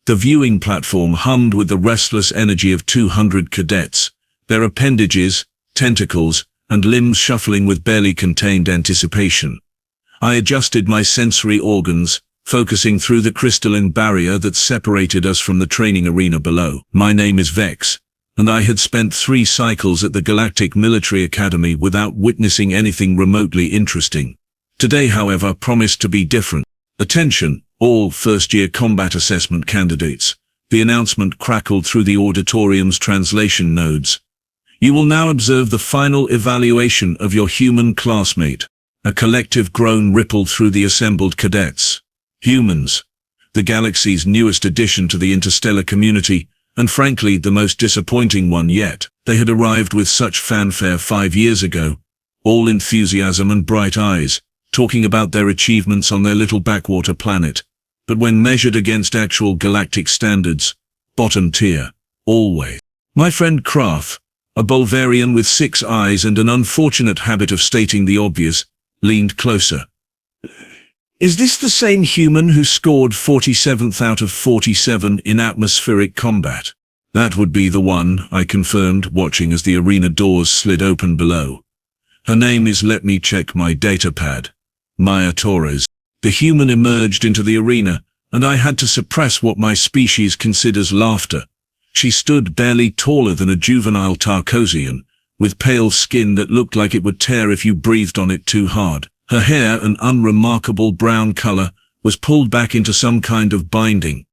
The viewing platform hummed with the restless energy of 200 cadets, their appendages, tentacles, and limbs shuffling with barely contained anticipation. I adjusted my sensory organs, focusing through the crystalline barrier that separated us from the training arena below. My name is Vex, and I had spent 3 cycles at the Galactic Military Academy without witnessing anything remotely interesting. Today, however, promised to be different. Attention, all first-year combat assessment candidates. The announcement crackled through the auditorium's translation nodes. You will now observe the final evaluation of your human classmate. A collective groan rippled through the assembled cadets. Humans, the galaxy's newest addition to the interstellar community, and frankly the most disappointing one yet. They had arrived with such fanfare 5 years ago, all enthusiasm and bright eyes, talking about their achievements on their little backwater planet. But when measured against actual galactic standards, bottom tier, always. My friend Kraft, a Bulgarian with 6 eyes and an unfortunate habit of stating the obvious, leaned closer. Is this the same human who scored 47th out of 47 in atmospheric combat? That would be the one, I confirmed, watching as the arena doors slid open below. Her name is, let me check my datapad, Maya Torres. The human emerged into the arena, and I had to suppress what my species considers laughter. She stood barely taller than a juvenile Tarkosian, with pale skin that looked like it would tear if you breathed on it too hard. Her hair, an unremarkable brown color, was pulled back into some kind of binding.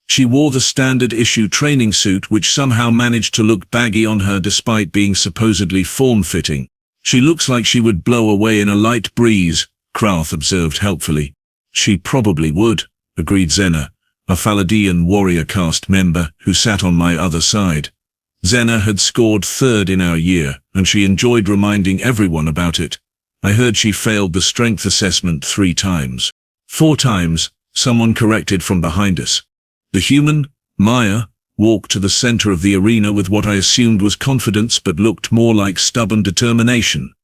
She wore the standard-issue training suit, which somehow managed to look baggy on her despite being supposedly form-fitting. She looks like she would blow away in a light breeze, Krath observed helpfully. She probably would, agreed Xena, a Phaladian warrior caste member who sat on my other side. Xena had scored 3rd in our year, and she enjoyed reminding everyone about it. I heard she failed the strength assessment 3 times. 4 times, someone corrected from behind us. The human, Maya, walked to the center of the arena with what I assumed was confidence but looked more like stubborn determination.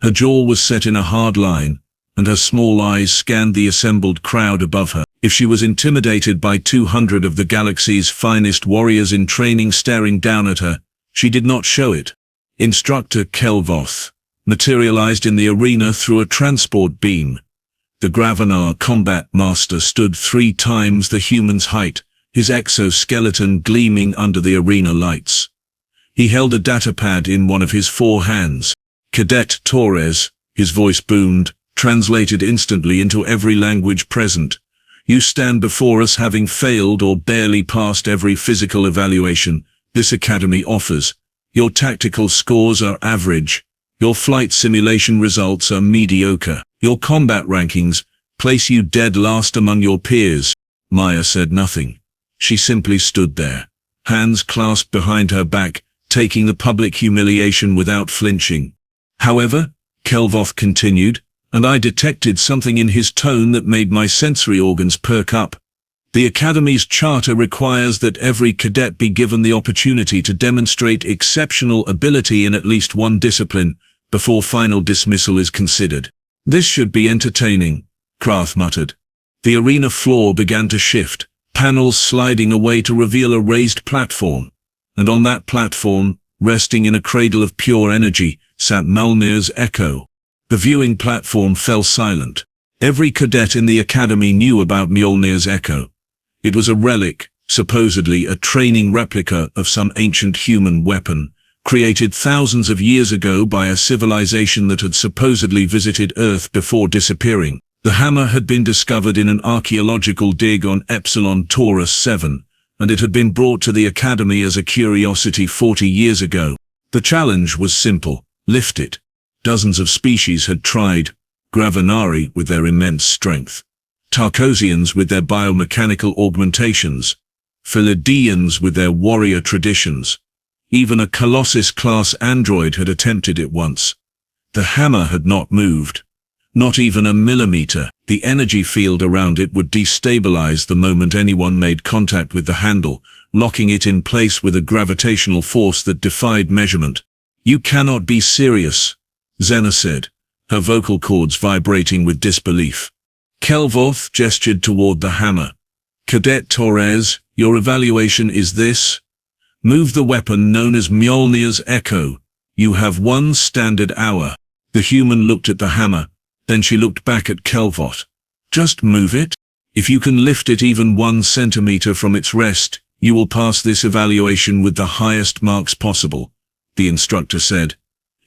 Her jaw was set in a hard line, and her small eyes scanned the assembled crowd above her. If she was intimidated by 200 of the galaxy's finest warriors in training staring down at her, she did not show it. Instructor Kelvoth materialized in the arena through a transport beam. The Gravenar combat master stood 3 times the human's height, his exoskeleton gleaming under the arena lights. He held a datapad in one of his 4 hands. Cadet Torres, his voice boomed, translated instantly into every language present. You stand before us having failed or barely passed every physical evaluation this academy offers. Your tactical scores are average. Your flight simulation results are mediocre. Your combat rankings place you dead last among your peers. Maya said nothing. She simply stood there, hands clasped behind her back, taking the public humiliation without flinching. However, Kelvoth continued, and I detected something in his tone that made my sensory organs perk up. The Academy's charter requires that every cadet be given the opportunity to demonstrate exceptional ability in at least one discipline before final dismissal is considered. This should be entertaining, Krath muttered. The arena floor began to shift, panels sliding away to reveal a raised platform. And on that platform, resting in a cradle of pure energy, sat Mjolnir's Echo. The viewing platform fell silent. Every cadet in the academy knew about Mjolnir's Echo. It was a relic, supposedly a training replica of some ancient human weapon, created thousands of years ago by a civilization that had supposedly visited Earth before disappearing. The hammer had been discovered in an archaeological dig on Epsilon Taurus 7, and it had been brought to the Academy as a curiosity 40 years ago. The challenge was simple: lift it. Dozens of species had tried, Gravenari with their immense strength, Tarkosians with their biomechanical augmentations, Phaladians with their warrior traditions. Even a Colossus-class android had attempted it once. The hammer had not moved. Not even a millimeter. The energy field around it would destabilize the moment anyone made contact with the handle, locking it in place with a gravitational force that defied measurement. You cannot be serious, Xena said, her vocal cords vibrating with disbelief. Kelvoth gestured toward the hammer. Cadet Torres, your evaluation is this. Move the weapon known as Mjolnir's Echo. You have 1 standard hour. The human looked at the hammer, then she looked back at Kelvoth. Just move it. If you can lift it even 1 centimeter from its rest, you will pass this evaluation with the highest marks possible, the instructor said.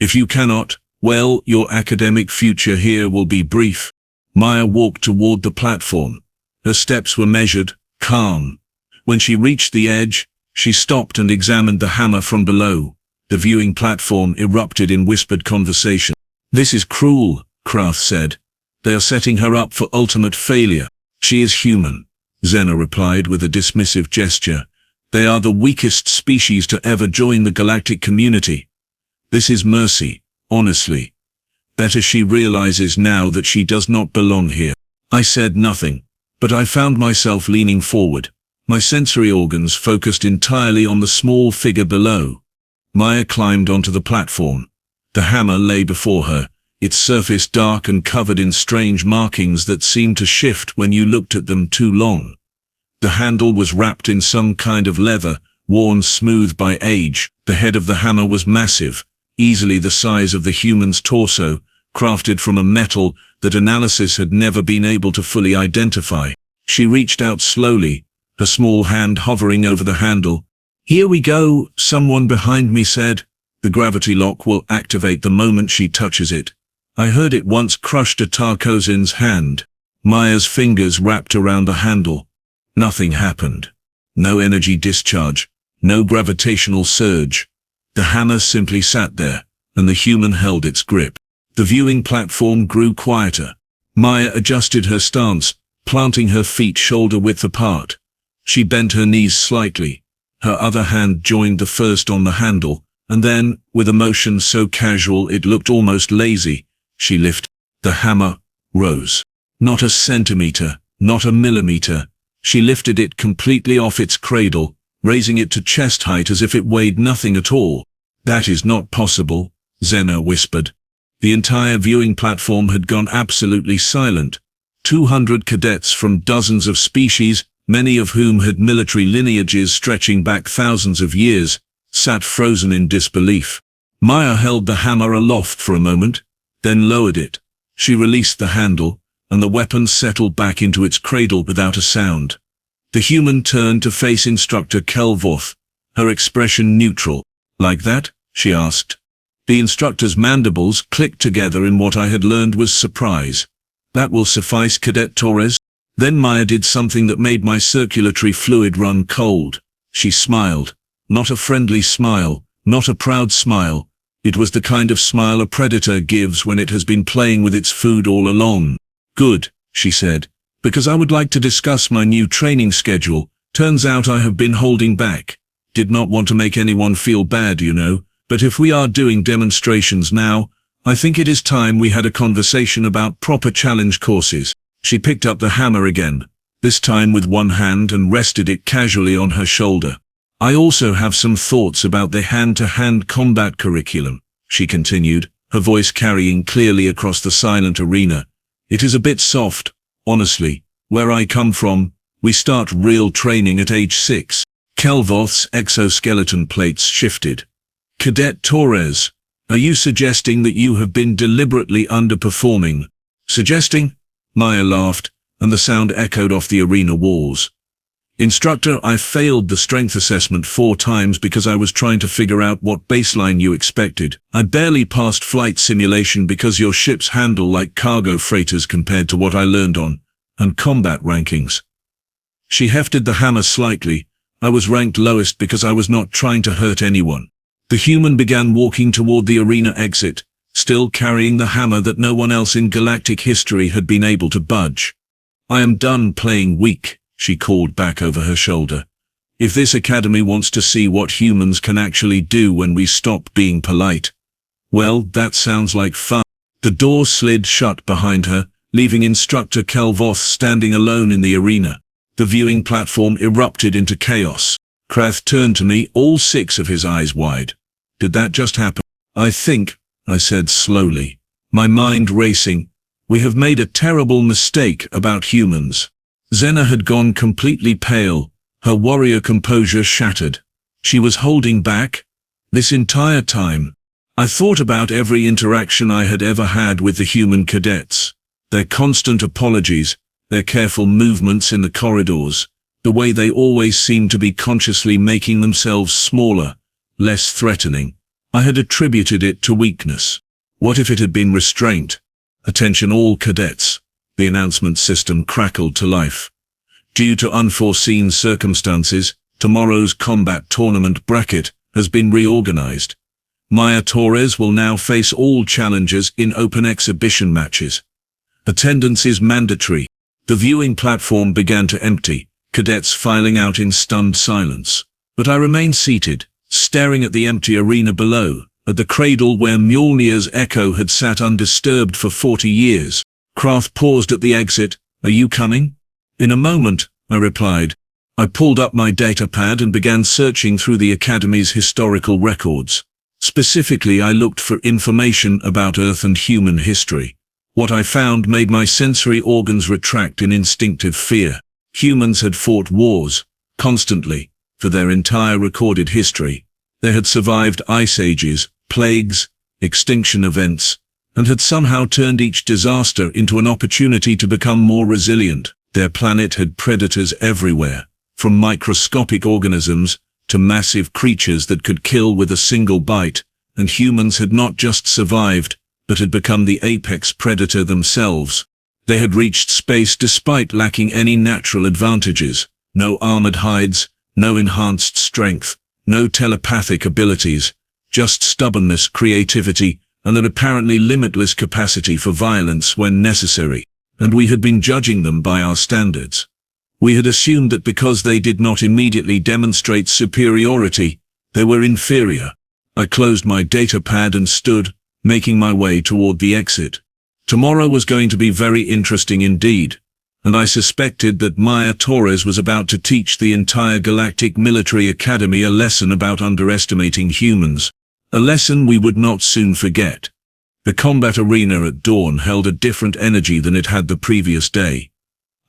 If you cannot, well, your academic future here will be brief. Maya walked toward the platform. Her steps were measured, calm. When she reached the edge, she stopped and examined the hammer from below. The viewing platform erupted in whispered conversation. This is cruel, Krath said. They are setting her up for ultimate failure. She is human, Xena replied with a dismissive gesture. They are the weakest species to ever join the galactic community. This is mercy, honestly. Better she realizes now that she does not belong here. I said nothing, but I found myself leaning forward. My sensory organs focused entirely on the small figure below. Maya climbed onto the platform. The hammer lay before her, its surface dark and covered in strange markings that seemed to shift when you looked at them too long. The handle was wrapped in some kind of leather, worn smooth by age. The head of the hammer was massive, easily the size of the human's torso, crafted from a metal that analysis had never been able to fully identify. She reached out slowly, her small hand hovering over the handle. Here we go, someone behind me said. The gravity lock will activate the moment she touches it. I heard it once crushed a Tarkozin's hand. Maya's fingers wrapped around the handle. Nothing happened. No energy discharge, no gravitational surge. The hammer simply sat there, and the human held its grip. The viewing platform grew quieter. Maya adjusted her stance, planting her feet shoulder-width apart. She bent her knees slightly. Her other hand joined the first on the handle, and then, with a motion so casual it looked almost lazy, she lifted. The hammer rose. Not a centimeter, not a millimeter. She lifted it completely off its cradle, raising it to chest height as if it weighed nothing at all. That is not possible, Xena whispered. The entire viewing platform had gone absolutely silent. 200 cadets from dozens of species, many of whom had military lineages stretching back thousands of years, sat frozen in disbelief. Maya held the hammer aloft for a moment, then lowered it. She released the handle, and the weapon settled back into its cradle without a sound. The human turned to face Instructor Kelvoth, her expression neutral. Like that? She asked. The instructor's mandibles clicked together in what I had learned was surprise. That will suffice, Cadet Torres. Then Maya did something that made my circulatory fluid run cold. She smiled. Not a friendly smile, not a proud smile. It was the kind of smile a predator gives when it has been playing with its food all along. Good, she said, because I would like to discuss my new training schedule. Turns out I have been holding back. Did not want to make anyone feel bad, you know, but if we are doing demonstrations now, I think it is time we had a conversation about proper challenge courses. She picked up the hammer again, this time with one hand, and rested it casually on her shoulder. I also have some thoughts about the hand-to-hand combat curriculum, she continued, her voice carrying clearly across the silent arena. It is a bit soft, honestly. Where I come from, we start real training at age 6. Kelvoth's exoskeleton plates shifted. Cadet Torres, are you suggesting that you have been deliberately underperforming? Suggesting? Maya laughed, and the sound echoed off the arena walls. Instructor, I failed the strength assessment 4 times because I was trying to figure out what baseline you expected. I barely passed flight simulation because your ships handle like cargo freighters compared to what I learned on, and combat rankings. She hefted the hammer slightly. I was ranked lowest because I was not trying to hurt anyone. The human began walking toward the arena exit, still carrying the hammer that no one else in galactic history had been able to budge. I am done playing weak, she called back over her shoulder. If this academy wants to see what humans can actually do when we stop being polite, well, that sounds like fun. The door slid shut behind her, leaving Instructor Kelvoth standing alone in the arena. The viewing platform erupted into chaos. Krath turned to me, all 6 of his eyes wide. Did that just happen? I think, I said slowly, my mind racing, we have made a terrible mistake about humans. Xena had gone completely pale, her warrior composure shattered. She was holding back. This entire time, I thought about every interaction I had ever had with the human cadets. Their constant apologies, their careful movements in the corridors, the way they always seemed to be consciously making themselves smaller, less threatening. I had attributed it to weakness. What if it had been restraint? Attention all cadets. The announcement system crackled to life. Due to unforeseen circumstances, tomorrow's combat tournament bracket has been reorganized. Maya Torres will now face all challengers in open exhibition matches. Attendance is mandatory. The viewing platform began to empty, cadets filing out in stunned silence. But I remained seated, staring at the empty arena below, at the cradle where Mjolnir's echo had sat undisturbed for 40 years. Kraft paused at the exit. "Are you coming?" "In a moment," I replied. I pulled up my datapad and began searching through the Academy's historical records. Specifically, I looked for information about Earth and human history. What I found made my sensory organs retract in instinctive fear. Humans had fought wars, constantly, for their entire recorded history. They had survived ice ages, plagues, extinction events, and had somehow turned each disaster into an opportunity to become more resilient. Their planet had predators everywhere, from microscopic organisms to massive creatures that could kill with a single bite, and humans had not just survived, but had become the apex predator themselves. They had reached space despite lacking any natural advantages: no armored hides, no enhanced strength, no telepathic abilities, just stubbornness, creativity, and an apparently limitless capacity for violence when necessary. And we had been judging them by our standards. We had assumed that because they did not immediately demonstrate superiority, they were inferior. I closed my datapad and stood, making my way toward the exit. Tomorrow was going to be very interesting indeed, and I suspected that Maya Torres was about to teach the entire Galactic Military Academy a lesson about underestimating humans. A lesson we would not soon forget. The combat arena at dawn held a different energy than it had the previous day.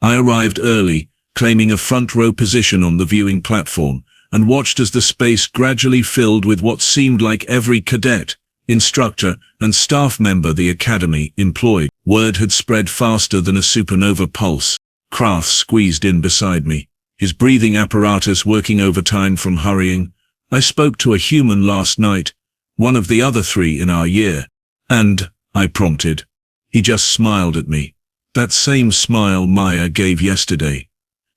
I arrived early, claiming a front-row position on the viewing platform, and watched as the space gradually filled with what seemed like every cadet, instructor, and staff member the Academy employed. Word had spread faster than a supernova pulse. Kraft squeezed in beside me, his breathing apparatus working overtime from hurrying. "I spoke to a human last night, one of the other 3 in our year." "And?" I prompted. He just smiled at me. That same smile Maya gave yesterday.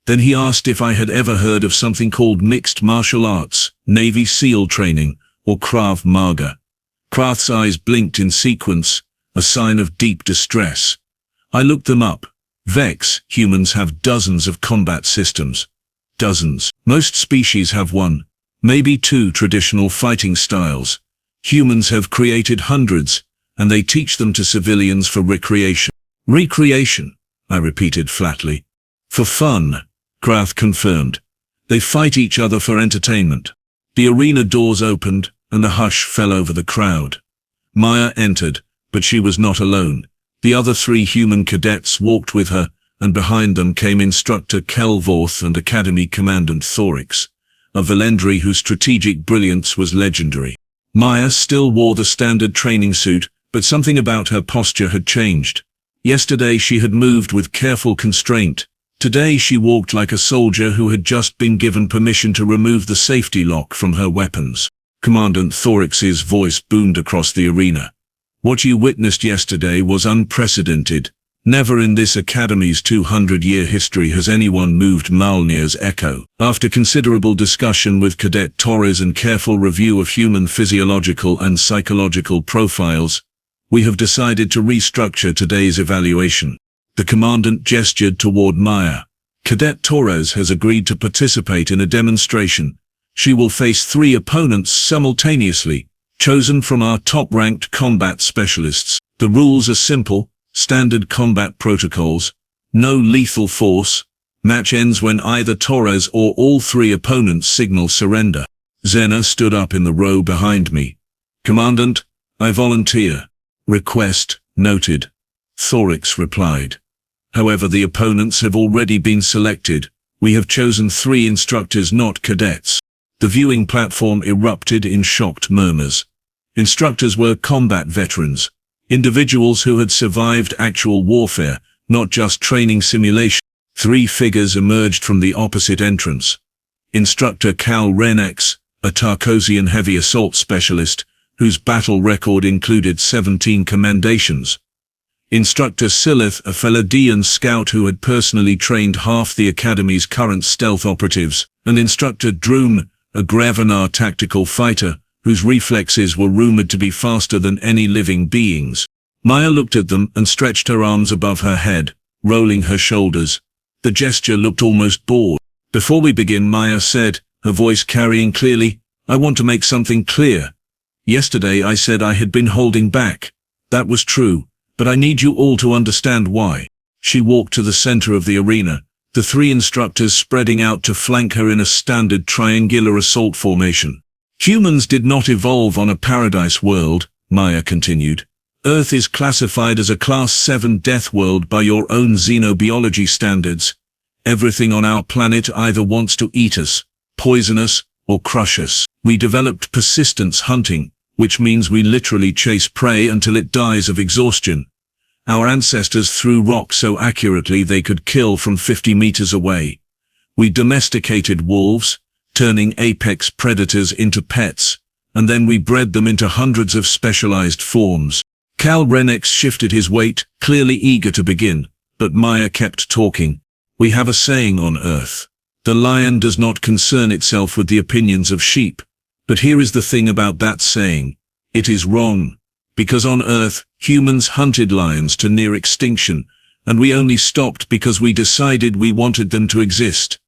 Then he asked if I had ever heard of something called mixed martial arts, Navy SEAL training, or Krav Maga. Kraft's eyes blinked in sequence, a sign of deep distress. I looked them up. Vex, humans have dozens of combat systems. Dozens. Most species have 1, maybe 2 traditional fighting styles. Humans have created hundreds, and they teach them to civilians for recreation. "Recreation," I repeated flatly. "For fun," Kraft confirmed. "They fight each other for entertainment." The arena doors opened, and a hush fell over the crowd. Maya entered, but she was not alone. The other 3 human cadets walked with her, and behind them came Instructor Kelvorth and Academy Commandant Torres, a Valendri whose strategic brilliance was legendary. Maya still wore the standard training suit, but something about her posture had changed. Yesterday she had moved with careful constraint. Today she walked like a soldier who had just been given permission to remove the safety lock from her weapons. Commandant Thoris's voice boomed across the arena. "What you witnessed yesterday was unprecedented. Never in this Academy's 200-year history has anyone moved Mjolnir's echo." After considerable discussion with Cadet Torres and careful review of human physiological and psychological profiles, we have decided to restructure today's evaluation. The Commandant gestured toward Maya. "Cadet Torres has agreed to participate in a demonstration. She will face 3 opponents simultaneously, chosen from our top-ranked combat specialists. The rules are simple, standard combat protocols, no lethal force. Match ends when either Torres or all 3 opponents signal surrender." Xena stood up in the row behind me. "Commandant, I volunteer." "Request noted," Thoris replied. However, the opponents have already been selected. We have chosen 3 instructors, not cadets. The viewing platform erupted in shocked murmurs. Instructors were combat veterans, individuals who had survived actual warfare, not just training simulation. 3 figures emerged from the opposite entrance. Instructor Cal Renex, a Tarkosian heavy assault specialist, whose battle record included 17 commendations. Instructor Silith, a Feladian scout who had personally trained half the Academy's current stealth operatives, and Instructor Drune, a Gravenar tactical fighter, whose reflexes were rumored to be faster than any living beings. Maya looked at them and stretched her arms above her head, rolling her shoulders. The gesture looked almost bored. Before we begin, Maya said, her voice carrying clearly, I want to make something clear. Yesterday I said I had been holding back. That was true, but I need you all to understand why. She walked to the center of the arena, the 3 instructors spreading out to flank her in a standard triangular assault formation. Humans did not evolve on a paradise world, Maya continued. Earth is classified as a Class 7 death world by your own xenobiology standards. Everything on our planet either wants to eat us, poison us, or crush us. We developed persistence hunting, which means we literally chase prey until it dies of exhaustion. Our ancestors threw rocks so accurately they could kill from 50 meters away. We domesticated wolves, turning apex predators into pets, and then we bred them into hundreds of specialized forms. Cal Renex shifted his weight, clearly eager to begin, but Maya kept talking. We have a saying on Earth. The lion does not concern itself with the opinions of sheep. But here is the thing about that saying. It is wrong. Because on Earth, humans hunted lions to near extinction, and we only stopped because we decided we wanted them to exist.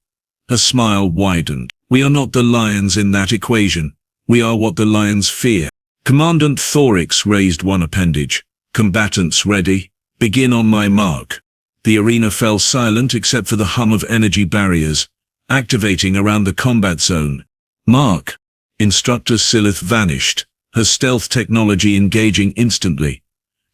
Her smile widened. We are not the lions in that equation. We are what the lions fear. Commandant Thorix raised one appendage. Combatants ready. Begin on my mark. The arena fell silent except for the hum of energy barriers, activating around the combat zone. Mark. Instructor Silith vanished, her stealth technology engaging instantly.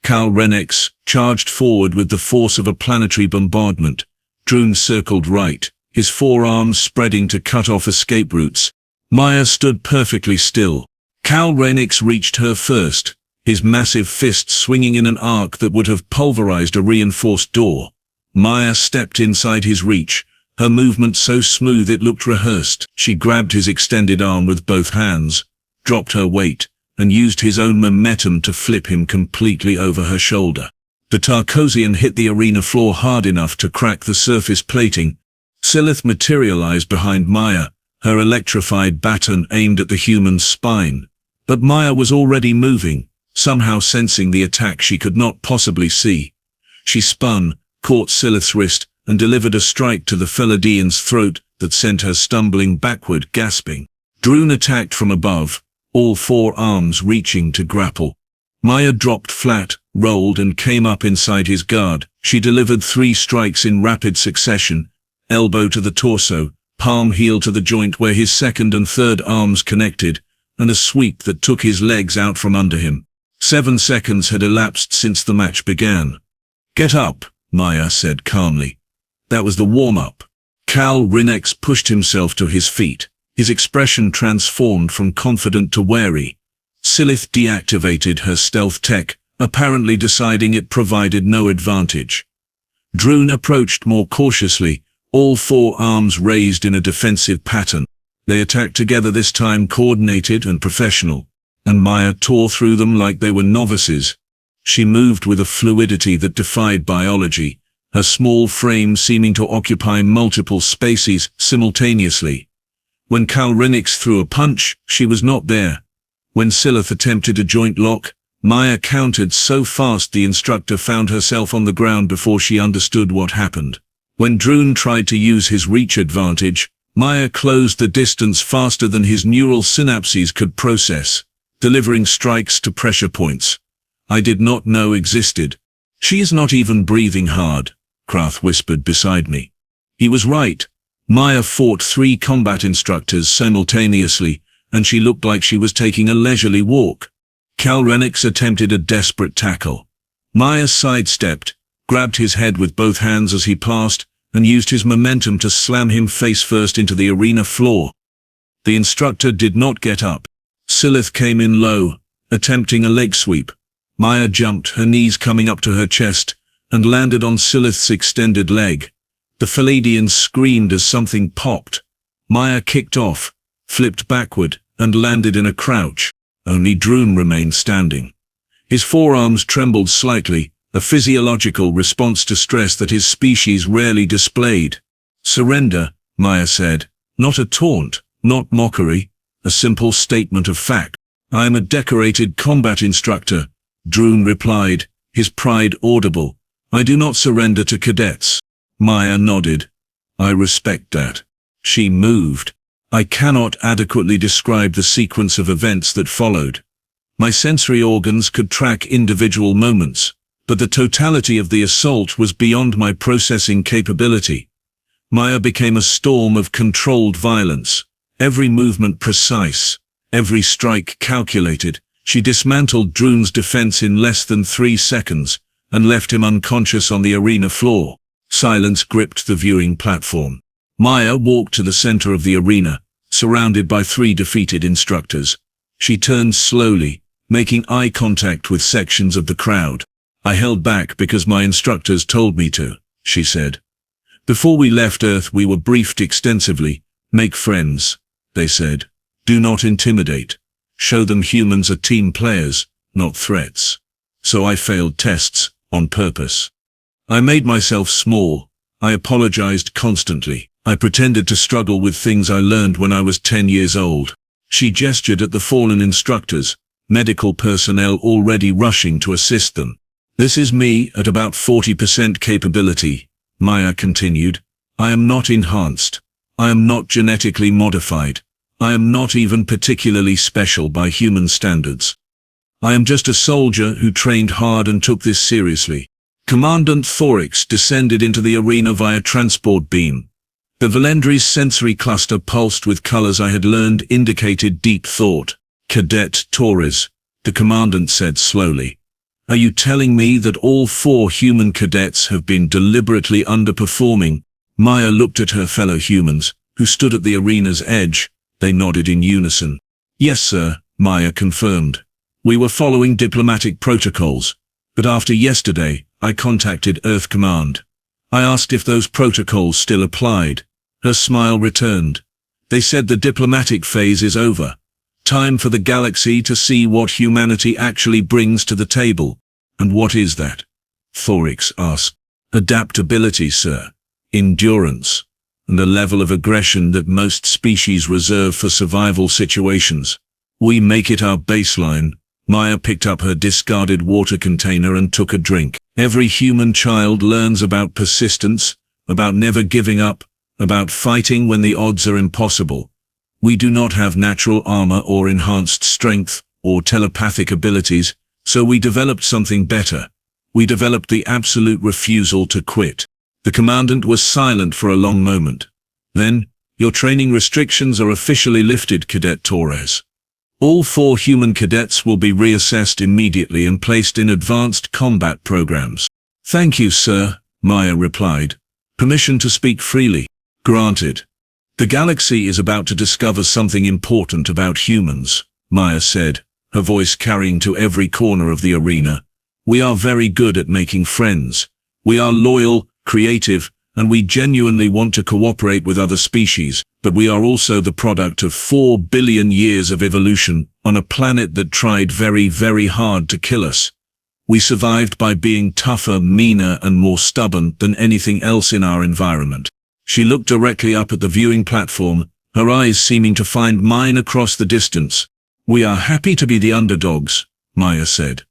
Cal Renex charged forward with the force of a planetary bombardment. Drune circled right, his forearms spreading to cut off escape routes. Maya stood perfectly still. Cal Renex reached her first, his massive fist swinging in an arc that would have pulverized a reinforced door. Maya stepped inside his reach, her movement so smooth it looked rehearsed. She grabbed his extended arm with both hands, dropped her weight, and used his own momentum to flip him completely over her shoulder. The Tarkosian hit the arena floor hard enough to crack the surface plating. Silith materialized behind Maya, her electrified baton aimed at the human's spine. But Maya was already moving, somehow sensing the attack she could not possibly see. She spun, caught Silith's wrist, and delivered a strike to the Feladian's throat that sent her stumbling backward, gasping. Drune attacked from above, all 4 arms reaching to grapple. Maya dropped flat, rolled and came up inside his guard. She delivered 3 strikes in rapid succession, elbow to the torso, palm heel to the joint where his second and third arms connected, and a sweep that took his legs out from under him. 7 seconds had elapsed since the match began. Get up, Maya said calmly. That was the warm-up. Cal Renex pushed himself to his feet, his expression transformed from confident to wary. Silith deactivated her stealth tech, apparently deciding it provided no advantage. Drune approached more cautiously, all 4 arms raised in a defensive pattern. They attacked together, this time coordinated and professional, and Maya tore through them like they were novices. She moved with a fluidity that defied biology, her small frame seeming to occupy multiple spaces simultaneously. When Cal Renex threw a punch, she was not there. When Silith attempted a joint lock, Maya countered so fast the instructor found herself on the ground before she understood what happened. When Drune tried to use his reach advantage, Maya closed the distance faster than his neural synapses could process, delivering strikes to pressure points I did not know existed. She is not even breathing hard, Krath whispered beside me. He was right. Maya fought 3 combat instructors simultaneously, and she looked like she was taking a leisurely walk. Cal Renex attempted a desperate tackle. Maya sidestepped, grabbed his head with both hands as he passed, and used his momentum to slam him face first into the arena floor. The instructor did not get up. Silith came in low, attempting a leg sweep. Maya jumped, her knees coming up to her chest, and landed on Silith's extended leg. The Palladian screamed as something popped. Maya kicked off, flipped backward, and landed in a crouch. Only Droon remained standing. His forearms trembled slightly, a physiological response to stress that his species rarely displayed. "Surrender," Maya said. Not a taunt, not mockery, a simple statement of fact. "I am a decorated combat instructor," Droon replied, his pride audible. "I do not surrender to cadets." Maya nodded. "I respect that." She moved. I cannot adequately describe the sequence of events that followed. My sensory organs could track individual moments, but the totality of the assault was beyond my processing capability. Maya became a storm of controlled violence, every movement precise, every strike calculated. She dismantled Droon's defense in less than 3 seconds, and left him unconscious on the arena floor. Silence gripped the viewing platform. Maya walked to the center of the arena, surrounded by 3 defeated instructors. She turned slowly, making eye contact with sections of the crowd. "I held back because my instructors told me to," she said. "Before we left Earth we were briefed extensively. Make friends," they said. "Do not intimidate. Show them humans are team players, not threats." So I failed tests, on purpose. I made myself small. I apologized constantly. I pretended to struggle with things I learned when I was 10 years old. She gestured at the fallen instructors, medical personnel already rushing to assist them. "This is me at about 40% capability," Maya continued. "I am not enhanced. I am not genetically modified. I am not even particularly special by human standards. I am just a soldier who trained hard and took this seriously." Commandant Torres descended into the arena via transport beam. The Valendry's sensory cluster pulsed with colors I had learned indicated deep thought. "Cadet Torres," the commandant said slowly. "Are you telling me that all 4 human cadets have been deliberately underperforming?" Maya looked at her fellow humans, who stood at the arena's edge. They nodded in unison. "Yes, sir," Maya confirmed. "We were following diplomatic protocols, but after yesterday, I contacted Earth Command. I asked if those protocols still applied. Her smile returned. They said the diplomatic phase is over. Time for the galaxy to see what humanity actually brings to the table." "And what is that?" Torres asked. "Adaptability, sir. Endurance. And a level of aggression that most species reserve for survival situations. We make it our baseline." Maya picked up her discarded water container and took a drink. "Every human child learns about persistence, about never giving up, about fighting when the odds are impossible. We do not have natural armor or enhanced strength or telepathic abilities, so we developed something better. We developed the absolute refusal to quit." The commandant was silent for a long moment. Then, "Your training restrictions are officially lifted, Cadet Torres. All 4 human cadets will be reassessed immediately and placed in advanced combat programs." "Thank you, sir," Maya replied. "Permission to speak freely." "Granted." "The galaxy is about to discover something important about humans," Maya said, her voice carrying to every corner of the arena. "We are very good at making friends. We are loyal, creative, and we genuinely want to cooperate with other species, but we are also the product of 4 billion years of evolution on a planet that tried very, very hard to kill us. We survived by being tougher, meaner, and more stubborn than anything else in our environment." She looked directly up at the viewing platform, her eyes seeming to find mine across the distance. "We are happy to be the underdogs," Maya said.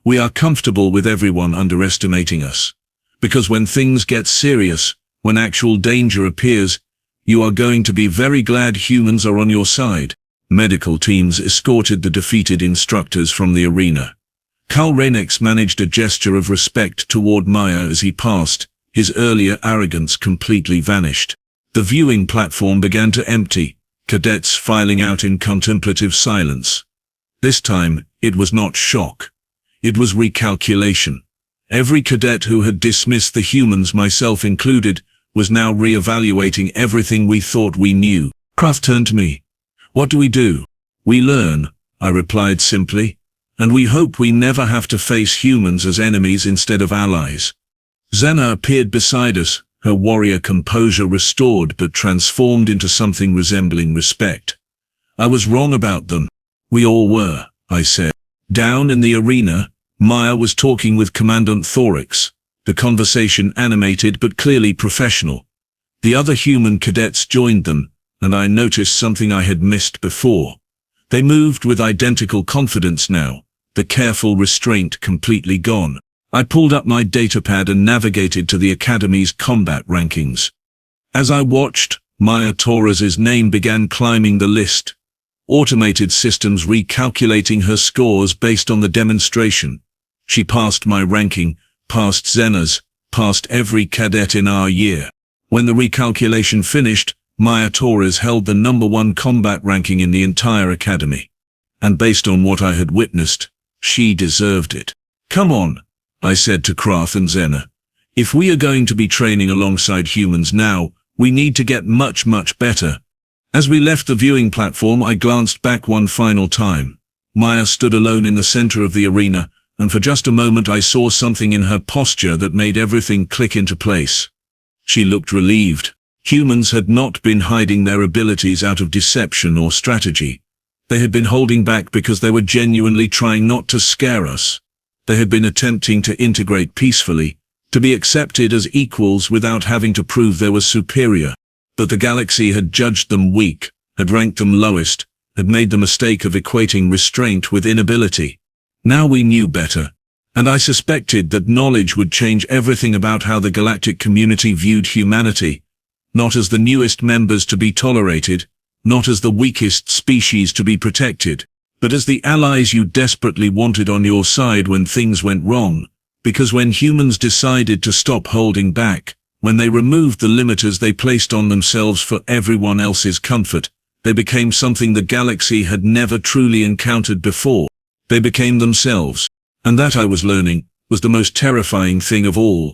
"We are comfortable with everyone underestimating us. Because when things get serious, when actual danger appears, you are going to be very glad humans are on your side." Medical teams escorted the defeated instructors from the arena. Kal Renex managed a gesture of respect toward Maya as he passed. His earlier arrogance completely vanished. The viewing platform began to empty, cadets filing out in contemplative silence. This time, it was not shock. It was recalculation. Every cadet who had dismissed the humans, myself included, was now re-evaluating everything we thought we knew. Kraft turned to me. "What do we do?" "We learn," I replied simply. "And we hope we never have to face humans as enemies instead of allies." Xena appeared beside us, her warrior composure restored but transformed into something resembling respect. "I was wrong about them." "We all were," I said. Down in the arena, Maya was talking with Commandant Torres, the conversation animated but clearly professional. The other human cadets joined them, and I noticed something I had missed before. They moved with identical confidence now, the careful restraint completely gone. I pulled up my datapad and navigated to the Academy's combat rankings. As I watched, Maya Torres's name began climbing the list. Automated systems recalculating her scores based on the demonstration. She passed my ranking, passed Xena's, passed every cadet in our year. When the recalculation finished, Maya Torres held the #1 combat ranking in the entire Academy. And based on what I had witnessed, she deserved it. "Come on," I said to Kraft and Xena. "If we are going to be training alongside humans now, we need to get much, much better." As we left the viewing platform, I glanced back one final time. Maya stood alone in the center of the arena, and for just a moment I saw something in her posture that made everything click into place. She looked relieved. Humans had not been hiding their abilities out of deception or strategy. They had been holding back because they were genuinely trying not to scare us. They had been attempting to integrate peacefully, to be accepted as equals without having to prove they were superior. But the galaxy had judged them weak, had ranked them lowest, had made the mistake of equating restraint with inability. Now we knew better, and I suspected that knowledge would change everything about how the galactic community viewed humanity, not as the newest members to be tolerated, not as the weakest species to be protected, but as the allies you desperately wanted on your side when things went wrong. Because when humans decided to stop holding back, when they removed the limiters they placed on themselves for everyone else's comfort, they became something the galaxy had never truly encountered before. They became themselves. And that, I was learning, was the most terrifying thing of all.